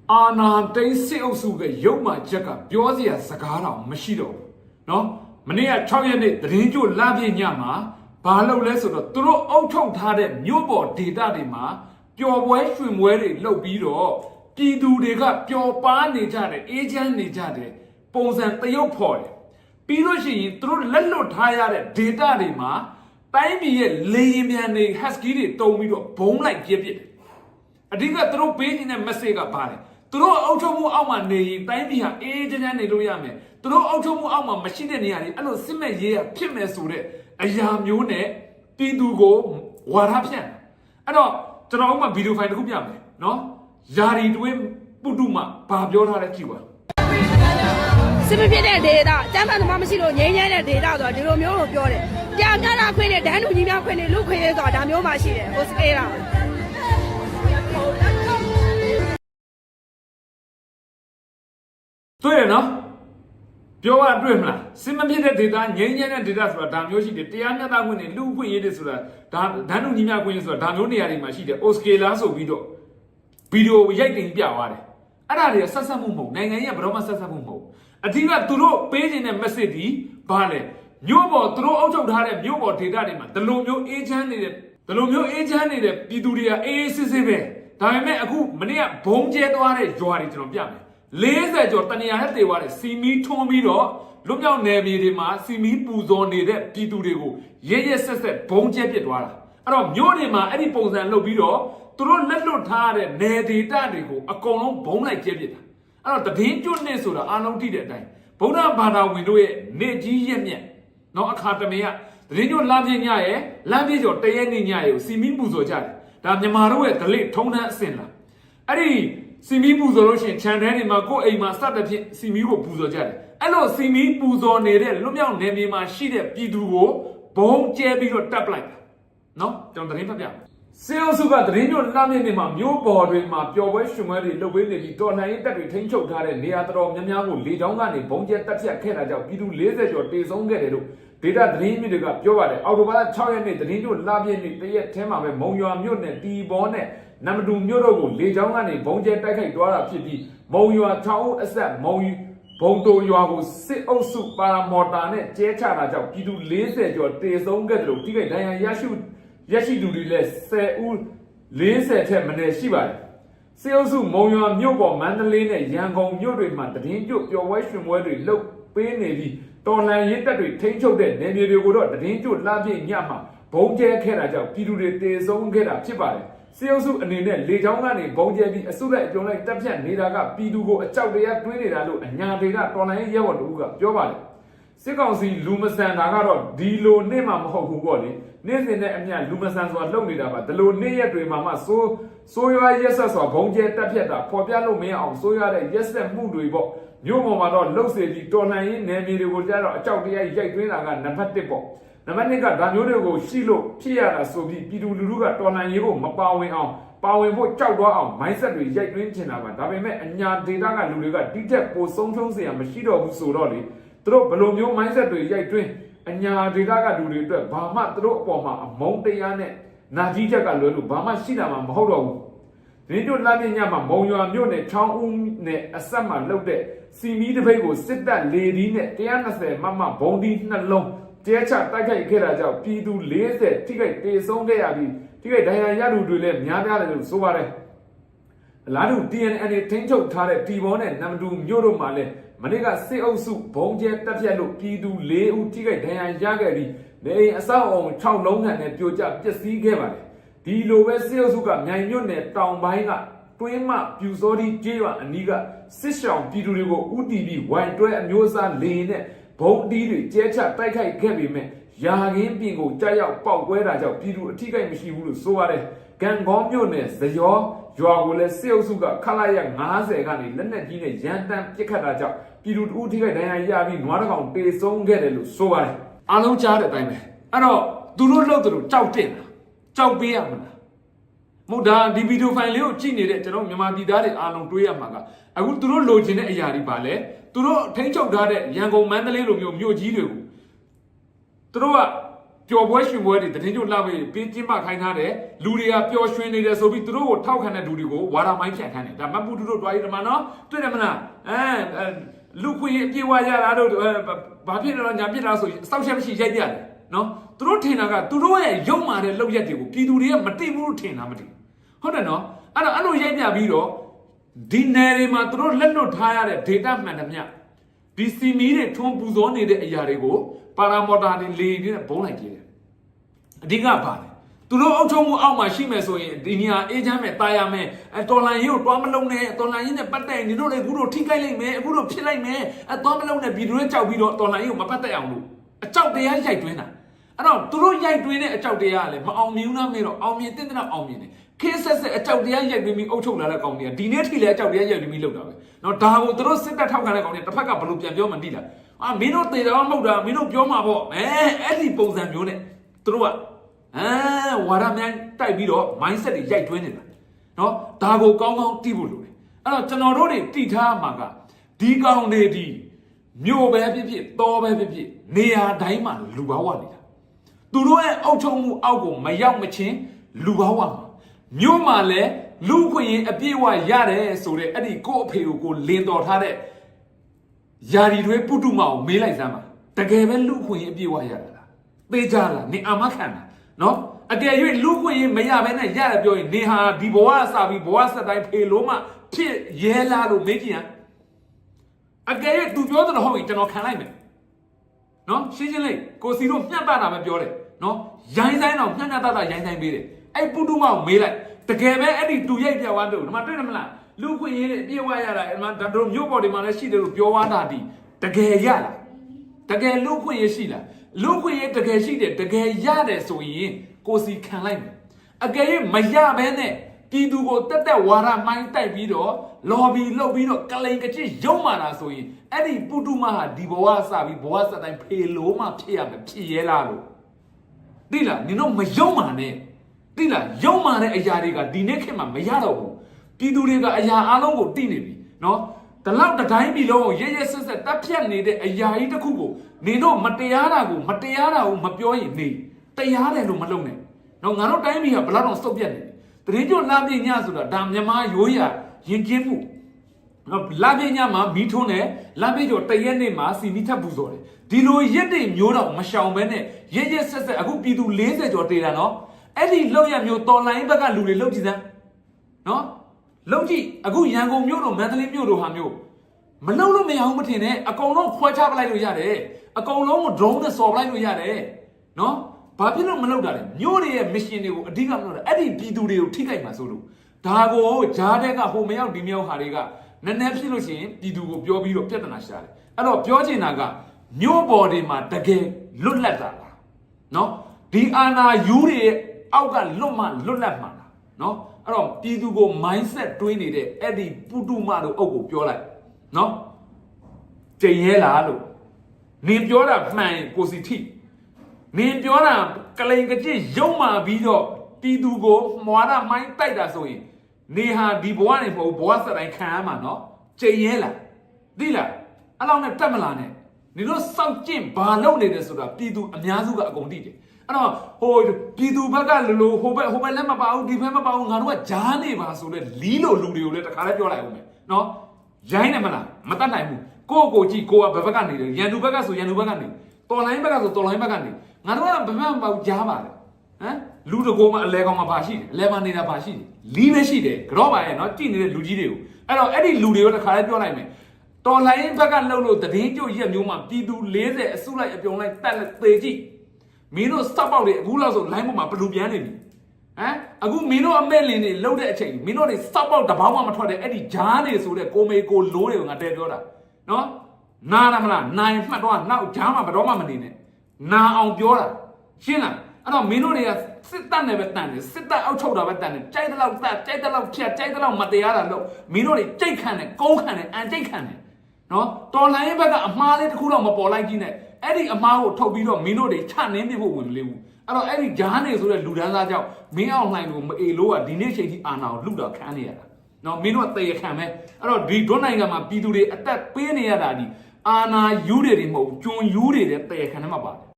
အာနာတိန်စစ်အုပ်စုကရုပ်မှချက်ကပြောစရာစကားတော့မရှိတော့ဘူးနော်မနေ့က6ရက်နေ့သတင်းကြိုလပြည့်ညမှာဘာလုပ်လဲဆိုတော့သူတို့အုပ်ချုပ်ထားတဲ့မြို့ပေါ်ဒေသတွေမှာပျော်ပွဲရွှင်ပွဲတွေလုပ်ပြီးတော့ပြည်သူတွေကပျော်ပါနေကြတယ်အေးချမ်းနေကြတယ်ပုံစံတရုပ်ဖော်တယ်ပြီးလို့ရှိရင်သူတို့လက်လွတ်ထားရတဲ့ဒေသတွေမှာတိုင်းပြည်ရဲ့လေရင်ပြန်တွေ husky တွေတုံပြီးတော့ဘုံလိုက်ပြစ်တယ်အဓိကသူတို့ပေးနေတဲ့ message ကဘာလဲသူတို့အုပ်ချုပ်မှုအောက်မှာနေရင်တိုင်းပြည်ဟာအေးချမ်းနေလို့ရမယ်သူတို့အုပ်ချုပ်မှုအောက်မှာမရှိတဲ့နေရာတွေအဲ့လိုစစ်မဲ့ရေးရဖြစ်မယ်ဆိုတဲ့အရာမျိုးနဲ့ပြည်သူကိုဝါဒဖြန့်အဲ့တော့ကျွန်တော်ဥပမာဗီဒီယိုဖိုင်တစ်ခုပြမယ်နော်ယာရီတွင်းပုတုမဘာပြောထားလဲကြည့်ပါစစ်မဖြစ်တဲ့ဒေတာကျမ်းမာသမားမရှိလို့ငြိမ်းချမ်းတဲ့ဒေတာဆိုတာဒီလိုမျိုးကိုပြောတယ်။ကြာများတာခွင့်နဲ့ဒန်းလူကြီးများခွင့်နဲ့လူခွင့်ရဲဆိုတာဒါမျိုးမှရှိတယ်။ဟိုစကေးတာတွေ့ရနော်ပြောရတွေ့မလားစစ်မဖြစ်တဲ့ဒေတာငြိမ်းချမ်းတဲ့ဒေတာဆိုတာဒါမျိုးရှိတယ်တရားမျှတခွင့်နဲ့လူခွင့်ရေးတွေဆိုတာဒါဒန်းလူကြီးများခွင့်ရေးဆိုတာဒါမျိုးနေရာတွေမှာရှိတယ်အိုစကေလာဆိုပြီးတော့ဗီဒီယိုရိုက်တင်ပြသွားတယ်အဲ့ဒါတွေဆက်ဆက်မှုမဟုတ်နိုင်ငံရေးကဘယ်တော့မှဆက်ဆက်မှုမဟုတ်အဓိကသူတို့ပေးခြင်းတဲ့ message ဒီဘာလဲမြို့ပေါ်သူတို့အုပ်ချုပ်ထားတဲ့မြို့ပေါ်ဒေတာတွေမှာဒီလိုမျိုးအေးချမ်းနေတဲ့ပြည်သူတွေကအေးစစ်စစ်ပဲဒါပေမဲ့အခုမနေ့ကဘုံကျဲသွားတဲ့ရွာတွေကျွန်တော်ပြမယ်40ကျော်တနေရာနဲ့တေသွားတဲ့စီမီထွန်းပြီးတော့လွတ်မြောက်နယ်မြေတွေမှာစီမီပူဇော်နေတဲ့ပြည်သူတွေကိုရဲဆက်ဘုံကျဲပစ်သွားတာအဲ့တော့မြို့တွေမှာအဲ့ဒီပုံစံလုပ်ပြီးတော့သူတို့လက်လွတ်ထားတဲ့နယ်ဒေသတွေကိုအကုန်လုံးဘုံလိုက်ကျဲပစ်တာအဲ့တော့တည်င်းကျွတ်နေဆိုတာအားလုံးသိတဲ့အတိုင်းဗုဒ္ဓဘာသာဝင်တို့ရဲ့နေကြီးရက်မြက်နော်အခါတမေကတည်င်းကျွတ်လမ်းပြညရဲ့လမ်းပြကျော်တရက်နေညရဲ့ကိုစီမီပူဇော်ကြတယ်ဒါမြန်မာတို့ရဲ့ဒလိထုံးတန်းအစင်လားအဲ့ဒီစီမီပူဇော်လို့ရှိရင်ခြံထဲတွေမှာကိုယ်အိမ်မှာစတဲ့ဖြင့်စီမီကိုပူဇော်ကြတယ်အဲ့လိုစီမီပူဇော်နေတဲ့လွတ်မြောက်နယ်မြေမှာရှိတဲ့ပြည်သူကိုဘုံကျဲပြီးတော့တပ်ပလိုက်တာနော်ကျွန်တော်သတင်းဖတ်ပြစေအုပ်စုကသတင်းညွှန်လမ်းမြင့်တွေမှာမြို့ပေါ်တွေမှာပျော်ပွဲရွှင်ပွဲတွေလုပ်ပေးနေပြီးတော်လှန်ရေးတပ်တွေထိန်းချုပ်ထားတဲ့နေရာတော်များများကိုလေကြောင်းကနေဘုံကျဲတပ်ဖြတ်ခဲ့တာကြောင့်ပြည်သူ40ကျော်တေဆုံးခဲ့တယ်လို့ဒေတာသတင်းမြစ်တွေကပြောပါတယ်အော်တိုဘာလ6ရက်နေ့သတင်းညွှန်လမ်းမြင့်တွေတရက်ထဲမှာပဲမုံရွာမြို့နယ်တီဘောနဲ့နမတူမြို့တို့ကိုလေကြောင်းကနေဘုံကျဲတိုက်ခိုက်သွားတာဖြစ်ပြီးမုံရွာ6ဦးအဆက်မုံဘုံတိုရွာကိုစစ်အုပ်စုပါရာမော်တာနဲ့ကျဲချတာကြောင့်ပြည်သူ40ကျော်တေဆုံးခဲ့တယ်လို့တိကျဒဏ်ရာရရှိသူတွေလည်း10ဦး40ထက်မနည်းရှိပါတယ်စေအုပ်စုမုံရွာမြို့ပေါ်မန္တလေးနဲ့ရန်ကုန်မြို့တွေမှာတည်င်းကျွတ်ပျော်ပွဲရွှင်ပွဲတွေလုပ်ပေးနေပြီးတော်လှန်ရေးတပ်တွေထိန်းချုပ်တဲ့နယ်မြေတွေကိုတော့တည်င်းကျွတ်လှပြည့်ညမှာဘုံကျဲခဲ့တာကြောင့်ပြည်သူတွေတေဆုံးခဲ့တာဖြစ်ပါတယ်စေအုပ်စုအနေနဲ့လေကြောင်းကနေဘုံကျဲပြီးအစုလိုက်အပြုံလိုက်တပ်ဖြတ်နေတာကပြည်သူကိုအကြောက်တရားတွင်းနေတာလို့အညာဒေတာတော်လှန်ရေးရဲဘော်တို့ကပြောပါတယ်စစ်ကောင်စီလူမဆန်တာကတော့ဒီလိုနေ့မှမဟုတ်ဘူးပေါ့လေနေ့စဉ်နဲ့အမျှလူမဆန်စွာလုပ်နေတာပါဒီလိုနေ့ရက်တွေမှာမှဆိုးရွားရက်ဆက်စွာဘုံကျဲတက်ဖြတ်တာပေါ်ပြလို့မရအောင်ဆိုးရွားတဲ့ရက်ဆက်မှုတွေပေါ့မြို့ပေါ်မှာတော့လှုပ်စေပြီးတော်လှန်ရေးနယ်မြေတွေကိုကြတော့အကြောက်တရားရိုက်သွင်းတာကနံပါတ်1ပေါ့နံပါတ်2ကဒါမျိုးတွေကိုရှိလို့ဖြစ်ရတာဆိုပြီးပြည်သူလူထုကတော်လှန်ရေးကိုမပါဝင်အောင်ပါဝင်ဖို့ကြောက်သွားအောင် mindset တွေရိုက်သွင်းချင်တာပါဒါပေမဲ့အညာဒေတာကလူတွေကဒီတက်ပိုဆုံးရှုံးစရာမရှိတော့ဘူးဆိုတော့လေသူတို့ဘယ်လိုမျိုး mindset တွေရိုက်သွင်းအညာဒေတာကလူတွေအတွက်ဘာမှသူတို့အပေါ်မှာအမုန်းတရားနဲ့နာကြီးချက်ကလွယ်လို့ဘာမှရှိတာမှမဟုတ်တော့ဘူးဒီတို့လမ်းပြညမှာမုံရွာမြို့နယ်ချောင်းဦးနဲ့အဆက်မှာလှုပ်တဲ့စီမီတပိတ်ကိုစစ်တပ်လေဒီနဲ့120မမဘုံဒီနှလုံးကျဲချတိုက်ခိုက်ခဲ့တာကြောင့်ပြည်သူ40ထိခိုက်တေဆုံးခဲ့ရပြီးထိခိုက်ဒဏ်ရာရသူတွေလည်းများပြားတယ်လို့ဆိုပါတယ်အလားတူ TNN ထိန်းချုပ်ထားတဲ့တီဘောနဲ့နမတူမြို့တို့မှာလည်းမနေ့ကစစ်အုပ်စုဘုံကျဲတပ်ဖြတ်လို့ပြည်သူ4ဦးထိခိုက်ဒဏ်ရာရခဲ့ပြီးနေအိမ်အဆောက်အုံ6လုံးခန့်နဲ့ပြိုကျပျက်စီးခဲ့ပါတယ်ဒီလိုပဲစစ်အုပ်စုကမြိုင်မြို့နယ်တောင်ပိုင်းကတွင်းမပြူစောတိကျေးရွာအနီးကစစ်ရှောင်ပြည်သူတွေကိုဥတီပြီးဝိုင်တွဲအမျိုးအစားလေနဲ့ဘုံတီးတွေကျဲချတိုက်ခိုက်ခဲ့ပေမဲ့ရာခင်းပြင်ကိုကြားရောက်ပေါက်ကွဲတာကြောင့်ပြည်သူအထိကိမရှိဘူးလို့ဆိုပါတယ်ကံကောမြို့နယ်ဇယောရွာကိုလည်းစစ်အုပ်စုကခလာရ90ကနေလက်နက်ကြီးနဲ့ရန်တမ်းပစ်ခတ်တာကြောင့်ပြည်သူတို့ထိခိုက်ဒဏ်ရာရပြီးနွားတစ်ကောင်တေဆုံးခဲ့တယ်လို့ဆိုပါတယ်အားလုံးကြားတဲ့အတိုင်းပဲအဲ့တော့သူတို့လှုပ်တယ်လို့ကြောက်တင်တာကြောက်ပေးရမလားမဟုတ်ဒါဒီဗီဒီယိုဖိုင်လေးကိုကြည့်နေတဲ့ကျွန်တော်မြန်မာပြည်သားတွေအားလုံးတွေးရမှာကအခုသူတို့လိုချင်တဲ့အရာတွေပါလဲသူတို့ထိန်းချုပ်ထားတဲ့ရန်ကုန်မန္တလေးလိုမျိုးမြို့ကြီးတွေကိုသူတို့က ပျော်ပွဲရှင်ပွဲတွေတည်င်းကျလာပြီးပေးကျင်းပခိုင်းထားတယ်လူတွေကပျော်ရွှင်နေတယ်ဆိုပြီးသူတို့ကိုထောက်ခံတဲ့လူတွေကိုဝါဒမိုင်းဖြန့်ခိုင်းတယ်ဒါမပူတူတို့တွားရည်တမနော်တွေ့တယ်မလားလူခွေအပြေဝရတာတို့ဘာဖြစ်လဲညာဖြစ်လားဆိုစောက်ချက်မရှိရိုက်ပြတယ်နော်သူတို့ထင်တာကသူတို့ရဲ့ရုံမာတဲ့လောက်ရက်တွေကိုပြည်သူတွေကမသိဘူးလို့ထင်တာမသိဟုတ်တယ်နော်အဲ့လိုရိုက်ပြပြီးတော့ဒီနယ်တွေမှာသူတို့လက်လွတ်ထားရတဲ့ data မှန်တယ်မြဒီစီမီတွေထွန်းပူဇော်နေတဲ့အရာတွေကိုပါရာမော်တာတွေလေနေတဲ့ဘုံလိုက်ကြည့်တယ်အဓိကပါတယ်သူတို့အုပ်ချုပ်မှုအောက်မှာရှိမယ်ဆိုရင်ဒီနေရာအေးချမ်းမဲ့တာယာမဲ့တော်လန်ရေးကိုတွားမလုံးနဲ့တော်လန်ရေးနဲ့ပတ်သက်ရင်တို့လည်းအခုတို့ထိခိုက်လိုက်မယ်အခုတို့ဖြစ်လိုက်မယ်တွားမလုံးနဲ့ပြည်သူတွေကြောက်ပြီးတော့တော်လန်ရေးကိုမပတ်သက်အောင်လို့အကြောက်တရားရိုက်တွင်းတာအဲ့တော့သူတို့ရိုက်တွင်းတဲ့အကြောက်တရားကလည်းမအောင်မြင်ဘူးလားမေးတော့အောင်မြင်တဲ့တဲ့အောင်မြင်တယ်ခေတ်ဆက်ဆက်အကြောက်တရားရိုက်တွင်းပြီးအုပ်ချုပ်လာတဲ့ကောင်တွေကဒီနေ့ထိလည်းအကြောက်တရားရိုက်တွင်းပြီးလုပ်တာပဲနော်ဒါကိုသူတို့စစ်တပ်ထောက်ခံတဲ့ကောင်တွေတစ်ဖက်ကဘလို့ပြန်ပြောမှမသိလားမင်းတို့သေတာမဟုတ်တာမင်းတို့ပြောမှာပေါ့အဲ့ဒီပုံစံမျိုးနဲ့သူတို့ကဝါရမြိုင်းတိုက်ပြီးတော့ mindset တွေရိုက်တွင်းနေတာနော်ဒါကိုကောင်းကောင်းသိဖို့လိုတယ်အဲ့တော့ကျွန်တော်တို့တွေသိထားမှာကဒီကောင်တွေဒီမြို့ပဲဖြစ်ဖြစ်တောပဲဖြစ်ဖြစ်နေရာတိုင်းမှာလူဘာဝနေတာသူတို့ရဲ့အုပ်ချုပ်မှုအောက်ကိုမရောက်မချင်းလူဘာဝမှာမြို့မှာလည်းလူခွင့်ရင်အပြည့်အဝရတယ်ဆိုတဲ့အဲ့ဒီကိုယ့်အဖေကိုလင်းတော်ထားတဲ့ယာရီတွေပုတုမအောင်မေးလိုက်စမ်းပါတကယ်ပဲလူခွင့်ရင်အပြည့်အဝရတယ်လားသိကြလားနေအာမခံတာနော်အကယ်၍လူခွင့်ရင်မရဘဲနဲ့ရတယ်ပြောရင်နေဟာဒီဘဝအစားပြီးဘဝဆက်တိုင်းဖေလို့မှဖြစ်ရဲလားလို့မေးကြည့်ရအကယ်၍သူပြောတဲ့ဟုတ်ရင်ကျွန်တော်ခံလိုက်မယ်နော်ရှင်းရှင်းလေးကိုစီတို့မျှတတာပဲပြောတယ်နော်ရိုင်းဆိုင်တော့မျှတတာရိုင်းဆိုင်ပေးတယ်အဲ့ပုတုမအောင်မေးလိုက်တကယ်ပဲအဲ့ဒီတူရိုက်ပြသွားတယ်ဒီမှာတွေ့တယ်မလားလူခွင့်ရင်အပြည့်အဝရတာဒီမှာတို့မျိုးပေါ်ဒီမှာလည်းရှိတယ်လို့ပြောသွားတာဒီတကယ်ရလားတကယ်လူခွင့်ရရှိလားလူခွင့်ရတကယ်ရှိတယ်တကယ်ရတယ်ဆိုရင်ကိုစီခံလိုက်မယ်အကယ်၍မရဘဲနဲ့ပြည်သူကိုတက်တက်ဝါရမိုင်းတိုက်ပြီးတော့လော်ဘီလုပ်ပြီးတော့ကလိန်ကချစ်ရုံမာတာဆိုရင်အဲ့ဒီပုတုမဟာဒီဘဝစပြီးဘဝစတိုင်းဖေလို့မှဖြစ်ရမယ်ဖြစ်ရဲလားလို့သိလားနင်တို့မယုံမာနဲ့သိလားယုံမာတဲ့အရာတွေကဒီနေ့ခေတ်မှာမရတော့ဘူးပြည်သူတွေကအရာအလုံးကိုသိနေပြီနော်ဒီလောက်တတိုင်းပြည်လုံးကိုရဲရဲဆက်ဆက်တပ်ဖြတ်နေတဲ့အရာကြီးတစ်ခုကိုနင်တို့မတရားတာကိုမပြောရင်နေတရားတယ်လို့မလုပ်နဲ့နော်ငါတို့တိုင်းပြည်ကဘလောက်တော့စုပ်ပြတ်နေတရင်ကျွလာပြညဆိုတာဒါမြန်မာရိုးရာရင်ကျင်းမှုနော်လာပြညမှာမီးထွန်းတယ်လာပြကျော်တရက်နေ့မှာစီမီထပ်ပူစော်တယ်ဒီလိုရက်တွေမျိုးတော့မရှောင်ဘဲနဲ့ရဲရဲဆက်ဆက်အခုပြည်သူ40ကျော်တေးတာနော်အဲ့ဒီလောက်ရမျိုးတော်လိုင်းဘက်ကလူတွေလောက်ကြည့်စမ်းနော်လုံးကြည့်အခုရန်ကုန်မြို့တို့မန္တလေးမြို့တို့ဟာမျိုးမလုံးလို့မရဘူးမထင်နဲ့အကုန်လုံးခွဲချပလိုက်လို့ရတယ်အကုန်လုံးကို drone နဲ့စော်ပလိုက်လို့ရတယ်နော်ဘာဖြစ်လို့မလုပ်တာလဲမြို့တွေရဲ့ mission တွေကိုအဓိကမလုပ်တာအဲ့ဒီပြည်သူတွေကိုထိခိုက်မှာဆိုလို့ဒါကိုဂျားတဲ့ကဟိုမရောက်ဒီမရောက်ဟာတွေကနည်းနည်းဖြစ်လို့ရှိရင်ပြည်သူကိုပြောပြီးတော့ပြဿနာရှာတယ်အဲ့တော့ပြောချင်တာကမြို့ပေါ်တွေမှာတကယ်လွတ်လပ်တာလားနော်ဒီအာဏာယူတွေရဲ့အောက်ကလွတ်လပ်မှာလားနော်အဲ့တော့ပြည်သူကို mindset တွေးနေတဲ့အဲ့ဒီပုတုမတို့အုပ်ကိုပြောလိုက်နော်ကျင်ရဲလားလို့နင်ပြောတာမှန်ကိုစီထိနင်ပြောတာကလိန်ကကြစ်ရုံမာပြီးတော့ပြည်သူကိုမွာရမိုင်းတိုက်တာဆိုရင်နေဟာဒီဘဝနဲ့မဟုတ်ဘဝစတိုင်းခံရမှာနော်ကျင်ရဲလားသိလားအဲ့လောက်နဲ့တက်မလာနဲ့နင်တို့စောက်ကျင့်ဘာလုပ်နေတယ်ဆိုတာပြည်သူအများစုကအကုန်သိတယ်အဲ့တော့ဟိုပြည်သူဘက်ကလိုဟိုဘက်လည်းမပါဘူးဒီဘက်မပါဘူးငါတို့ကဂျားနေပါဆိုတဲ့လီးလိုလူတွေကိုလည်းတခါလည်းပြောလိုက်အောင်မယ်နော်ရိုင်းနေမလားမတတ်နိုင်ဘူးကိုကြည့်ကိုကဘယ်ဘက်ကနေတယ်ရန်သူဘက်ကဆိုရန်သူဘက်ကနေတော်လိုင်းဘက်ကဆိုတော်လိုင်းဘက်ကနေငါတို့ကဘယ်မှမပေါ့ကြားပါလေဟမ်လူတကောမှအလဲကောင်မှပါရှိတယ်အလဲမနေတာပါရှိတယ်လီးပဲရှိတယ်ကြော့ပါရဲ့နော်ကြည့်နေတဲ့လူကြီးတွေကိုအဲ့တော့အဲ့ဒီလူတွေကိုတခါလည်းပြောလိုက်မယ်တော်လိုင်းဘက်ကလှုပ်လို့တည်င်းကျုပ်ရက်မျိုးမှာပြည်သူ40အစုလိုက်အပြုံလိုက်တက်သေးကြည့်မင်းတို့စပ်ပေါက်တွေအခုလောက်ဆိုလိုင်းပေါ်မှာဘလူပြန်နေပြီဟမ်အခုမင်းတို့အမဲ့လင်တွေလှုပ်တဲ့အချိန်မင်းတို့တွေစပ်ပေါက်တပေါင်းမှမထွက်တဲ့အဲ့ဒီဂျားတွေဆိုတဲ့ကိုမေကိုလိုးတွေကိုငါတဲပြောတာနော်နားရမလားနိုင်မှတ်တော့နောက်ဂျားမှာဘယ်တော့မှမနေနဲ့နာအောင်ပြောတာရှင်းလားအဲ့တော့မင်းတို့တွေကစစ်တပ်နဲ့ပဲတန်တယ်စစ်တပ်အောက်ချုပ်တာပဲတန်တယ်ကြိုက်တဲ့လောက်တက်ကြိုက်တဲ့လောက်ဖြတ်ကြိုက်တဲ့လောက်မတရားတာလို့မင်းတို့တွေကြိတ်ခံတယ်ကုန်းခံတယ်အန်ကြိတ်ခံတယ်နော်တော်လိုင်းဘက်ကအမှားလေးတစ်ခုတော့မပေါ်လိုက်ကြီးနဲ့အဲ့ဒီအမှားကိုထုတ်ပြီးတော့မင်းတို့တွေချနှင်းပြဖို့ဝင်မလေးဘူးအဲ့တော့အဲ့ဒီဂျားနေဆိုတဲ့လူဒန်းသားကြောင့်မင်းအောင်လှိုင်ကိုမအေလို့ကဒီနေ့ချိန်ထိအာဏာကိုလူတော့ခံနေရတာနော်မင်းတို့ကတရေခံပဲအဲ့တော့ဒီဒွန်းနိုင်ငံမှာပြည်သူတွေအသက်ပေးနေရတာဒီအာဏာယူတွေမဟုတ်ကျွန်းယူတွေတဲ့တရေခံထဲမှာပါတယ်